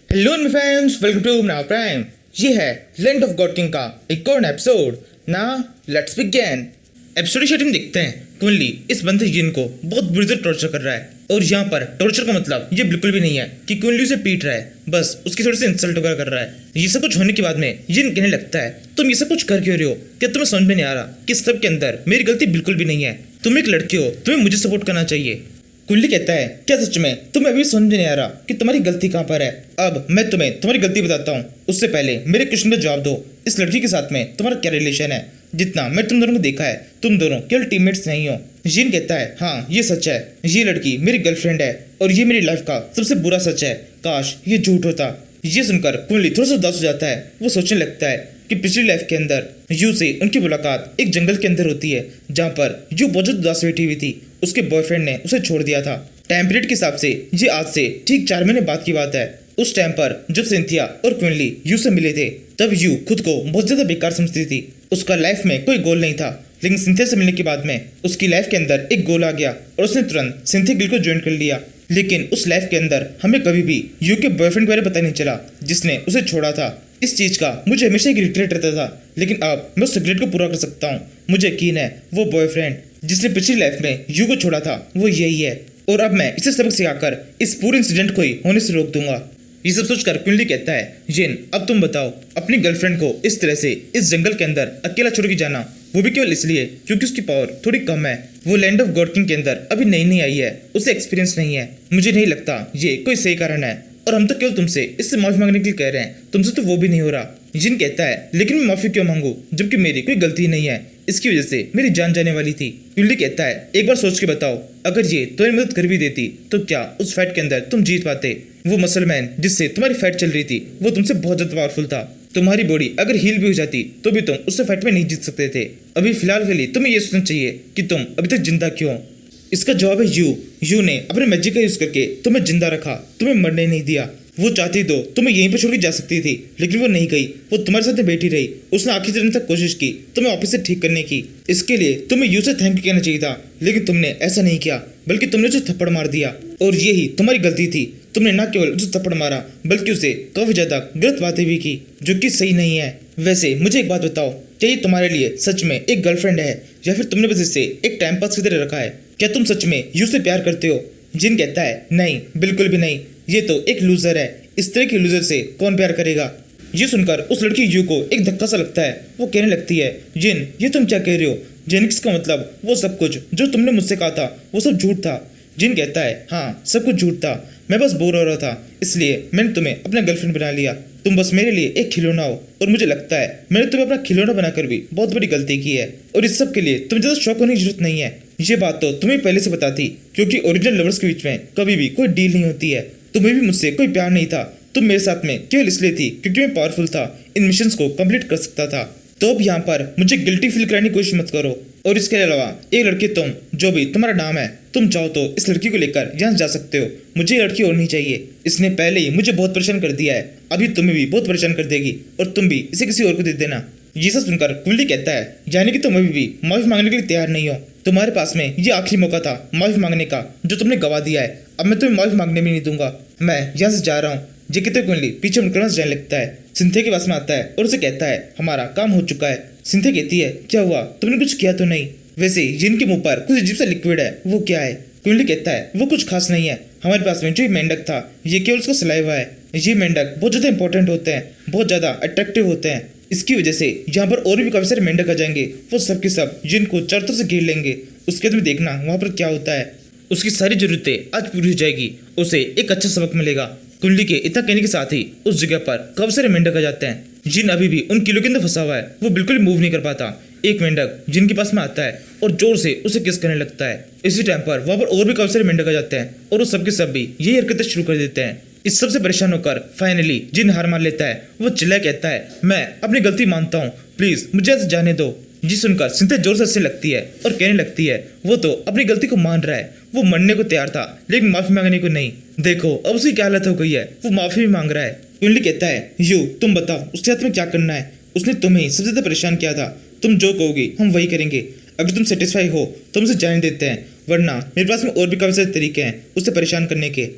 Hello my friends, welcome to now prime. ये है land of God king का एक और एपिसोड। ना लेट्स बिगिन। एपिसोड की स्टार्टिंग देखते हैं कुंडली इस बंदे जिन को बहुत बुरी तरह टॉर्चर कर रहा है। और यहाँ पर टॉर्चर का मतलब ये बिल्कुल भी नहीं है कि कुंडली उसे पीट रहा है, बस उसकी थोड़ी सी इंसल्ट वगैरह कर रहा है। ये सब कुछ होने के बाद में जिन कहने लगता है तुम ये सब कुछ कर क्यों रहे हो? क्या तुम्हें समझ में नहीं आ रहा कि सब के अंदर मेरी गलती बिल्कुल भी नहीं है? तुम एक लड़की हो, तुम्हें मुझे सपोर्ट करना चाहिए। कुंडली कहता है क्या सच में तुम्हें अभी समझ में नहीं आ रहा कि तुम्हारी गलती कहाँ पर है? अब मैं तुम्हें तुम्हारी गलती बताता हूँ, उससे पहले मेरे क्वेश्चन का जवाब दो। इस लड़की के साथ में तुम्हारा क्या रिलेशन है? जितना मैं तुम दोनों को देखा है, तुम दोनों केवल टीममेट्स नहीं हो। जिन कहता है हाँ ये सच है, ये लड़की मेरी गर्लफ्रेंड है और ये मेरी लाइफ का सबसे बुरा सच है। काश ये झूठ होता। ये सुनकर कुंडली थोड़ा सा उदास हो जाता है। वो सोचने लगता है कि पिछली लाइफ के अंदर यू से उनकी मुलाकात एक जंगल के अंदर होती है, जहाँ पर यू बहुत उदास बैठी हुई थी। उसके बॉयफ्रेंड ने उसे छोड़ दिया था। टाइम पीरियड के हिसाब से ये आज से ठीक 4 महीने बाद की बात है। उस टाइम पर जब सिंथिया और क्विनली यू से मिले थे, तब यू खुद को बहुत ज्यादा बेकार समझती थी। उसका लाइफ में कोई गोल नहीं था, लेकिन सिंथिया से मिलने के बाद में उसकी लाइफ के अंदर एक गोल आ गया और उसने तुरंत सिंथिया गिल को ज्वाइन कर लिया। लेकिन उस लाइफ के अंदर हमें कभी भी यू के बॉयफ्रेंड के बारे में पता नहीं चला, जिसने उसे छोड़ा था। इस चीज का मुझे हमेशा एक रिग्रेट रहता था, लेकिन अब मैं उस रिग्रेट को पूरा कर सकता हूँ। मुझे यकीन है वो बॉयफ्रेंड जिसने पिछली लाइफ में यू को छोड़ा था वो यही है, और अब मैं इसे सबक सिखाकर इस पूरे इंसिडेंट को ही होने से रोक दूंगा। ये सब सोचकर कुंडली कहता है जिन अब तुम बताओ, अपनी गर्लफ्रेंड को इस तरह से इस जंगल के अंदर अकेला छोड़ के जाना, वो भी केवल इसलिए क्योंकि उसकी पावर थोड़ी कम है। वो लैंड ऑफ गॉड किंग के अंदर अभी नई नई आई है, उसे एक्सपीरियंस नहीं है। मुझे नहीं लगता ये कोई सही कारण है, और हम तो केवल तुमसे इससे माफी मांगने के लिए कह रहे हैं, तुमसे तो वो भी नहीं हो रहा। जिन कहता है लेकिन मैं माफी क्यों मांगू जबकि मेरी कोई गलती नहीं है, इसकी वजह से मेरी जान जाने वाली थी। कुंडली कहता है एक बार सोच के बताओ, अगर ये तुम्हारी मदद कर भी देती तो क्या उस फाइट के अंदर तुम जीत पाते? वो मसलमैन जिससे तुम्हारी फाइट चल रही थी वो तुमसे बहुत ज्यादा पावरफुल था। तुम्हारी बॉडी अगर हील भी हो जाती तो भी तुम उससे फाइट में नहीं जीत सकते थे। अभी फिलहाल के लिए तुम्हें यह सोचना चाहिए कि तुम अभी तक जिंदा क्यों। इसका जवाब है यू ने अपने मैजिक का यूज करके तुम्हें जिंदा रखा, तुम्हें मरने नहीं दिया। वो चाहती तो तुम्हें यहीं पर छोड़ के जा सकती थी, लेकिन वो नहीं गई। वो तुम्हारे साथ बैठी रही। उसने आखिरी दिन तक कोशिश की तुम्हें वापस से ठीक करने की। इसके लिए तुम्हें यू से थैंक यू कहना चाहिए था, लेकिन तुमने ऐसा नहीं किया, बल्कि तुमने उसे थप्पड़ मार दिया। और यही तुम्हारी गलती थी। तुमने न केवल उसे थप्पड़ मारा बल्कि उसे काफी ज्यादा गलत बातें भी की, जो कि सही नहीं है। वैसे मुझे एक बात बताओ, क्या ये तुम्हारे लिए सच में एक गर्लफ्रेंड है या फिर तुमने बस इसे एक टाइम पास की तरह रखा है? क्या तुम सच में यू से प्यार करते हो? जिन कहता है नहीं, बिल्कुल भी नहीं, ये तो एक लूजर है। इस तरह के लूजर से कौन प्यार करेगा? ये सुनकर उस लड़की यू को एक धक्का सा लगता है। वो कहने लगती है जिन ये तुम क्या कह रहे हो? जेनिक्स का मतलब वो सब कुछ जो तुमने मुझसे कहा था वो सब झूठ था। जिन कहता है हाँ सब कुछ झूठ था, मैं बस बोर हो रहा था, इसलिए मैंने तुम्हें अपना गर्लफ्रेंड बना लिया। तुम बस मेरे लिए एक खिलौना हो, और मुझे लगता है मैंने तुम्हें अपना खिलौना बनाकर भी बहुत बड़ी गलती की है। और इस सब के लिए तुम्हें ज्यादा शौक होने की जरूरत नहीं है। ये बात तो तुम्हें पहले से पता थी, क्योंकि ओरिजिनल लवर्स के बीच में कभी भी कोई डील नहीं होती है। तुम्हें भी मुझसे कोई प्यार नहीं था, तुम मेरे साथ में केवल इसलिए थी क्योंकि मैं पावरफुल था, इन मिशंस को कंप्लीट कर सकता था। तो अब यहाँ पर मुझे गिल्टी फील कराने की कोशिश मत करो। और इसके अलावा एक लड़की तुम, जो भी तुम्हारा नाम है, तुम चाहो तो इस लड़की को लेकर यहाँ जा सकते हो। मुझे ये लड़की और नहीं चाहिए, इसने पहले ही मुझे बहुत परेशान कर दिया है, अभी तुम्हें भी बहुत परेशान कर देगी, और तुम भी इसे किसी और को दे देना। ये सब सुनकर कुंडली कहता है यानी कि तुम अभी भी माफी मांगने के लिए तैयार नहीं हो। तुम्हारे पास में ये आखिरी मौका था माफी मांगने का, जो तुमने गवा दिया है। अब मैं तुम्हें माफी मांगने भी नहीं दूंगा, मैं यहाँ से जा रहा हूँ। ये कहते कुंडली पीछे मुड़कर जाने लगता है। सिंथिया के पास में आता है और उसे कहता है हमारा काम हो चुका है। सिंथिया कहती है क्या हुआ, तुमने कुछ किया तो नहीं? वैसे जिनके मुंह पर कुछ अजीब सा लिक्विड है, वो क्या है? कुंडली कहता है वो कुछ खास नहीं है, हमारे पास में जो ये मेंढक था ये केवल उसका सलाइवा है। ये मेंढक बहुत ज्यादा इंपॉर्टेंट होते हैं, बहुत ज्यादा अट्रैक्टिव होते हैं। इसकी वजह से यहाँ पर और भी काफी सारे मेंढक आ जाएंगे, वो सब के सब जिनको चारों तरफ से घेर लेंगे। उसके बाद देखना वहाँ पर क्या होता है। उसकी सारी जरूरतें आज पूरी हो जाएगी, उसे एक अच्छा सबक मिलेगा। कुंडली के इतना कहने के साथ ही उस जगह पर काफी सारे मेंढक आ जाते हैं। जिन अभी भी उन किलो के अंदर फंसा हुआ है, वो बिल्कुल मूव नहीं कर पाता। एक मेंढक जिनके पास में आता है और जोर से उसे किस करने लगता है। इसी टाइम पर वहाँ पर और भी काफी सारे मेंढक आ जाते हैं, और वो सबके सब भी यही हरकतें शुरू कर देते हैं। इस सबसे परेशान होकर फाइनली जिन हार मान लेता है। वो चिल्ला कहता है मैं अपनी गलती मानता हूँ, प्लीज मुझे ऐसे जाने दो। जी सुनकर सिंथिया जोर से हंसने लगती है और कहने लगती है वो तो अपनी गलती को मान रहा है, वो मरने को तैयार था लेकिन माफी मांगने को नहीं। देखो अब उसकी क्या हालत हो गई है, वो माफी भी मांग रहा है। कुंडली कहता है यू तुम बताओ उसके हाथ में क्या करना है? उसने तुम्हें सबसे ज्यादा परेशान किया था, तुम जो कहोगी हम वही करेंगे। अगर तुम सेटिस्फाई हो तो हम उसे जाने देते हैं, वरना मेरे पास में और भी काफी सारे तरीके हैं उसे परेशान करने के।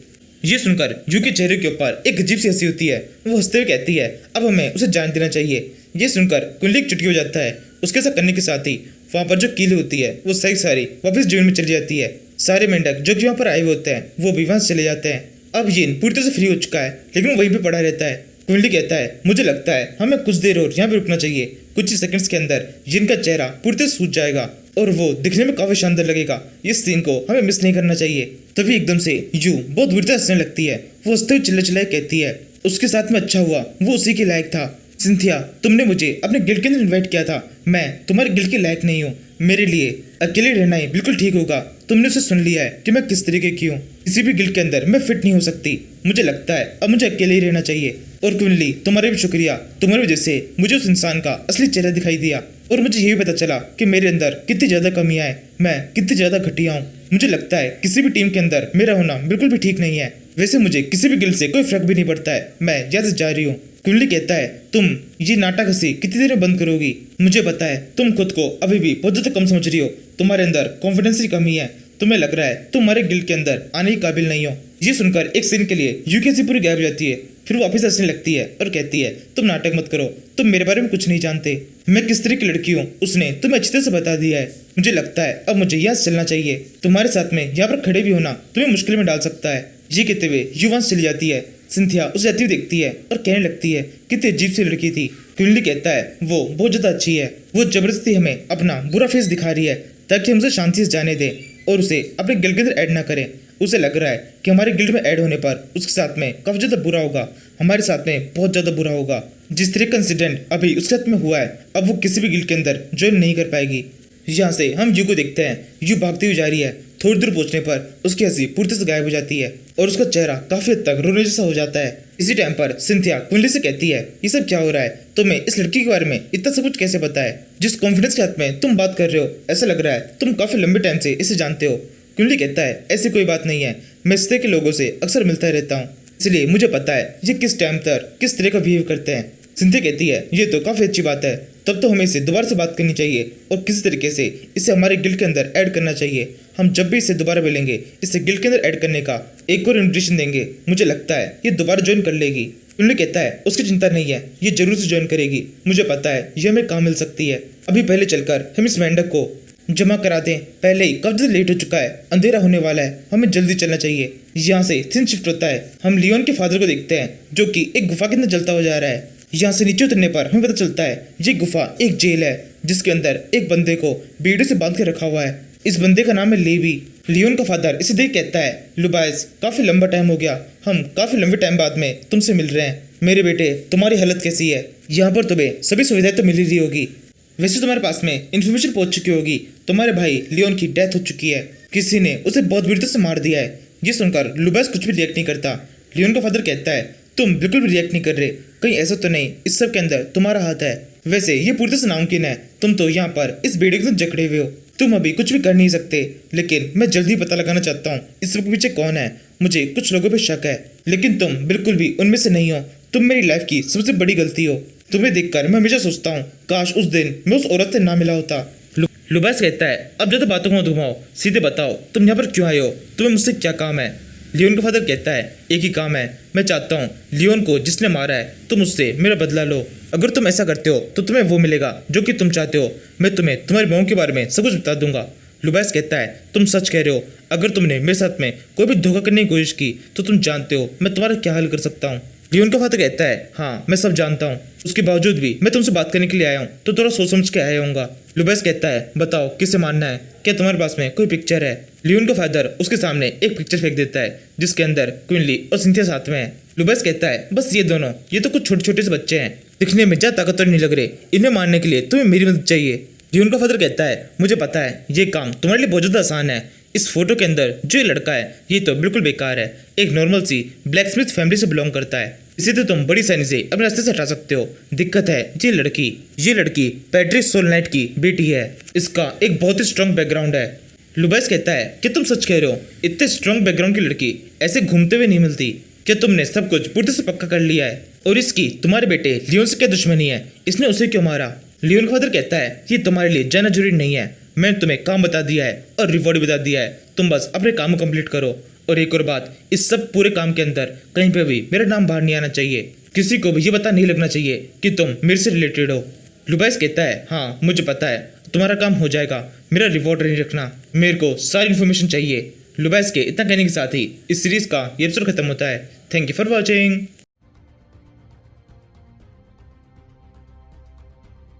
ये सुनकर यू के चेहरे के ऊपर एक अजीब सी हंसी होती है। वो हंसते हुए कहती है अब हमें उसे जान देना चाहिए। ये सुनकर कुंडली एक चुटकी हो जाता है। उसके साथ करने के साथ ही वहाँ पर जो कील होती है वो सही सारी वापस जमीन में चली जाती है। सारे मेंढक जो कि वहाँ पर आए हुए होते हैं वो भी वहाँ से चले जाते हैं। अब यिन पूरी तरह से फ्री हो चुका है लेकिन वो वहीं पे पड़ा रहता है। कुंडली कहता है मुझे लगता है हमें कुछ देर और यहाँ पे रुकना चाहिए। कुछ ही सेकंड्स के अंदर यिन का चेहरा पूरी तरह सूज जाएगा और वो दिखने में काफी शानदार लगेगा। इस सीन को हमें मिस नहीं करना चाहिए। तभी एकदम से यू बहुत बुरी तरह हंसने लगती है। वो हंसते हुए चिल्ला चिल्लाए कहती है उसके साथ में अच्छा हुआ वो उसी के लायक था। सिंथिया तुमने मुझे अपने गिल्ड के अंदर इन्वाइट किया था, मैं तुम्हारे गिल्ड के लायक नहीं हूँ। मेरे लिए अकेले रहना ही बिल्कुल ठीक होगा। तुमने उसे सुन लिया है कि मैं किस तरीके की हूँ। किसी भी गिल्ड के अंदर मैं फिट नहीं हो सकती। मुझे लगता है अब मुझे अकेले ही रहना चाहिए। और कुंडली तुम्हारे भी शुक्रिया, तुम्हारी वजह से मुझे उस इंसान का असली चेहरा दिखाई दिया और मुझे ये भी पता चला कि मेरे अंदर कितनी ज्यादा कमियां हैं, मैं कितनी ज्यादा घटिया हूँ। मुझे लगता है किसी भी टीम के अंदर मेरा होना बिल्कुल भी ठीक नहीं है। वैसे मुझे किसी भी गिल्ड से कोई फर्क भी नहीं पड़ता है, मैं यहाँ से जा रही हूँ। कुंडली कहता है तुम ये नाटक हंसी कितनी देर में बंद करोगी? मुझे पता है तुम खुद को अभी भी बहुत ज्यादा कम समझ रही हो, तुम्हारे अंदर कॉन्फिडेंस की कमी है, तुम्हें लग रहा है तुम हमारे गिल्ड के अंदर आने के काबिल नहीं हो। ये सुनकर एक सीन के लिए यू की हंसी पूरी गायब हो जाती है। फिर वो वापस हंसने लगती है और कहती है तुम नाटक मत करो, तुम मेरे बारे में कुछ नहीं जानते, मैं किस तरह की लड़की हूँ उसने तुम्हें अच्छी तरह से बता दिया है। मुझे लगता है अब मुझे यहाँ से चलना चाहिए, तुम्हारे साथ में यहाँ पर खड़े भी होना तुम्हें मुश्किल में डाल सकता है। ये कहते हुए यू वहाँ से चली जाती है। सिंथिया उसे जाती हुई देखती है और कहने लगती है कितनी अजीब सी लड़की थी। कुंडली कहता है वो बहुत ज्यादा अच्छी है, वो जबरदस्ती हमें अपना बुरा फेस दिखा रही है ताकि हम उसे शांति से जाने दें और उसे अपने गिल्ड के अंदर ऐड ना करें। उसे लग रहा है कि हमारे गिल्ड में ऐड होने पर उसके साथ में काफी ज्यादा बुरा होगा, हमारे साथ में बहुत ज्यादा बुरा होगा। जिस तरह का इंसिडेंट अभी उसके साथ में हुआ है अब वो किसी भी गिल्ड के अंदर ज्वाइन नहीं कर पाएगी। यहाँ से हम यू को देखते हैं, यू भागती हुई जा रही है। थोड़ी दूर पहुंचने पर उसकी हंसी पूरी तरह से गायब हो जाती है और उसका चेहरा काफी हद तक रोने जैसा हो जाता है। इसी टाइम पर सिंथिया कुंडली से कहती है ये सब क्या हो रहा है, तुम्हें इस लड़की के बारे में इतना सब कुछ कैसे पता है? जिस कॉन्फिडेंस के साथ में तुम बात कर रहे हो ऐसा लग रहा है तुम काफी लंबे टाइम से इसे जानते हो। कुंडली कहता है ऐसी कोई बात नहीं है, मैं इस तरह के लोगों से अक्सर मिलता रहता हूँ, इसलिए मुझे पता है ये किस टाइम पर किस तरह का बिहेव करते हैं। सिंथिया कहती है ये तो काफी अच्छी बात है, तब तो हमें इसे दोबारा से बात करनी चाहिए और किसी तरीके से इसे हमारे गिल्ड के अंदर ऐड करना चाहिए। हम जब भी इसे दोबारा मिलेंगे इसे गिल्ड के अंदर ऐड करने का एक और इन्विटेशन देंगे, मुझे लगता है ये दोबारा ज्वाइन कर लेगी। उन्होंने कहता है उसकी चिंता नहीं है, ये जरूर से ज्वाइन करेगी, मुझे पता है ये हमें कहाँ मिल सकती है। अभी पहले चलकर हम इस मेंढक को जमा करा दें, पहले ही कब से लेट हो चुका है, अंधेरा होने वाला है, हमें जल्दी चलना चाहिए। यहाँ से सीन शिफ्ट होता है, हम लियोन के फादर को देखते हैं जो कि एक गुफा के अंदर जलता हुआ जा रहा है। यहाँ से नीचे उतरने पर हमें पता चलता है ये गुफा एक जेल है जिसके अंदर एक बंदे को बेड़े से बांध के रखा हुआ है। इस बंदे का नाम है लेवी। लियोन का फादर इसे देख कहता है लुबाइस काफी लंबा टाइम हो गया, हम काफी लंबे टाइम बाद में तुमसे मिल रहे हैं। मेरे बेटे तुम्हारी हालत कैसी है? यहाँ पर तुम्हें सभी सुविधाएं तो मिल ही रही होगी, वैसे तुम्हारे पास में इन्फॉर्मेशन पहुंच चुकी होगी, तुम्हारे भाई लियोन की डेथ हो चुकी है, किसी ने उसे बहुत बुरी तरह से मार दिया है। ये सुनकर लुबाइस कुछ भी रिएक्ट नहीं करता। लियोन का फादर कहता है तुम बिल्कुल भी रिएक्ट नहीं कर रहे, कहीं ऐसा तो नहीं इस सब के अंदर तुम्हारा हाथ है? वैसे ये पूरी तरह से नामुमकिन है, तुम तो यहाँ पर इस बेड़े के साथ जकड़े हुए हो, तुम अभी कुछ भी कर नहीं सकते, लेकिन मैं जल्दी पता लगाना चाहता हूँ इस सब के पीछे कौन है। मुझे कुछ लोगों पे शक है लेकिन तुम बिल्कुल भी उनमें से नहीं हो, तुम मेरी लाइफ की सबसे बड़ी गलती हो। तुम्हें देखकर मैं हमेशा सोचता हूँ काश उस दिन मैं उस औरत से ना मिला होता। लुबाइस कहता है अब ज्यादा बातों को मत घुमाओ, सीधे बताओ तुम यहाँ पर क्यों आए हो, तुम्हें मुझसे क्या काम है? लियोन का फादर कहता है एक ही काम है, मैं चाहता हूँ लियोन को जिसने मारा है तुम उससे मेरा बदला लो। अगर तुम ऐसा करते हो तो तुम्हें वो मिलेगा जो कि तुम चाहते हो, मैं तुम्हें तुम्हारी बहू के बारे में सब कुछ बता दूंगा। लुबाइस कहता है तुम सच कह रहे हो, अगर तुमने मेरे साथ में कोई भी धोखा करने की कोशिश की तो तुम जानते हो मैं तुम्हारा क्या हल कर सकता हूँ। लियोन का फादर कहता है हाँ मैं सब जानता हूँ, उसके बावजूद भी मैं तुमसे बात करने के लिए आया हूँ तो थोड़ा सोच समझ के आया हूँगा। लुबाइस कहता है बताओ किसे मानना है, क्या तुम्हारे पास में कोई पिक्चर है? लियोन का फादर उसके सामने एक पिक्चर फेंक देता है जिसके अंदर क्विनली और सिंथिया साथ में है। लुबाइस कहता है बस ये दोनों, ये तो कुछ छोटे छोटे से बच्चे हैं, दिखने में ज्यादा ताकतवर नहीं लग रहे, इन्हें मारने के लिए तुम्हें मेरी मदद चाहिए। लियोन का फादर कहता है मुझे पता है ये काम तुम्हारे लिए बहुत ज्यादा आसान है, इस फोटो के अंदर जो ये लड़का है ये तो बिल्कुल बेकार है, एक नॉर्मल सी ब्लैकस्मिथ फैमिली से बिलोंग करता है, इसे तो तुम बड़ी आसानी से अपने रास्ते से हटा सकते हो। दिक्कत है ये लड़की पैट्रिस सोलनाइट की बेटी है, इसका एक बहुत ही स्ट्रॉन्ग बैकग्राउंड है। लुबाइस कहता है कि तुम सच कह रहे हो, इतने स्ट्रॉन्ग बैकग्राउंड की लड़की ऐसे घूमते हुए नहीं मिलती, क्या तुमने सब कुछ पूरी से पक्का कर लिया है? और इसकी तुम्हारे बेटे लियोन से क्या दुश्मनी है, इसने उसे क्यों मारा? लियोन का फादर कहता है ये तुम्हारे लिए जाना जरूरी नहीं है, मैंने तुम्हें काम बता दिया है और रिवॉर्ड बता दिया है, तुम बस अपने काम को कंप्लीट करो और एक और बात, इस सब पूरे काम के अंदर कहीं पे भी मेरा नाम बाहर नहीं आना चाहिए। किसी को भी ये पता नहीं लगना चाहिए कि तुम मेरे से रिलेटेड हो। लुबाइस कहता है, हाँ मुझे पता है, तुम्हारा काम हो जाएगा, मेरा रिवॉर्ड नहीं रखना, मेरे को सारी इन्फॉर्मेशन चाहिए। लुबाइस के इतना कहने के साथ ही इस सीरीज का ये एपिसोड खत्म होता है। Thank you for watching.